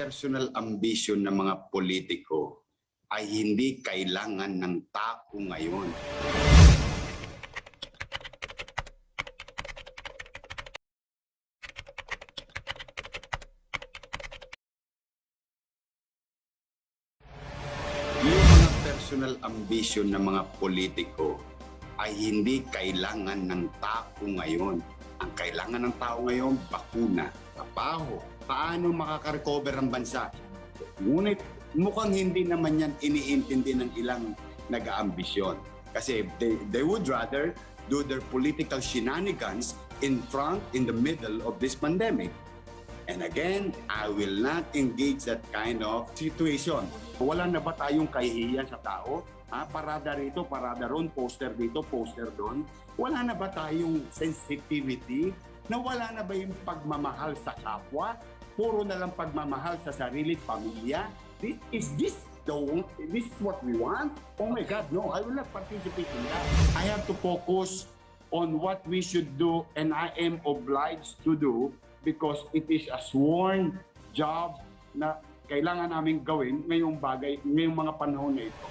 personal ambition ng mga politiko ay hindi kailangan ng tao ngayon. Yung mga personal ambition ng mga politiko ay hindi kailangan ng tao ngayon. Ang kailangan ng tao ngayon, bakuna, trabaho, paano makaka-recover ang bansa. Ngunit mukhang hindi naman yan iniintindi ng ilang nag-aambisyon. Kasi they would rather do their political shenanigans in front, in the middle of this pandemic. And again, I will not engage that kind of situation. Wala na ba tayong kahihiyan sa tao? Parada rito, parada ron, poster dito, poster doon. Wala na ba tayong sensitivity? Na wala na ba yung pagmamahal sa kapwa? Puro na lang pagmamahal sa sarili, pamilya? Is this what we want? Oh my God, no, I will not participate in that. I have to focus on what we should do and I am obliged to do because it is a sworn job na kailangan namin gawin ngayong mga panahon na ito.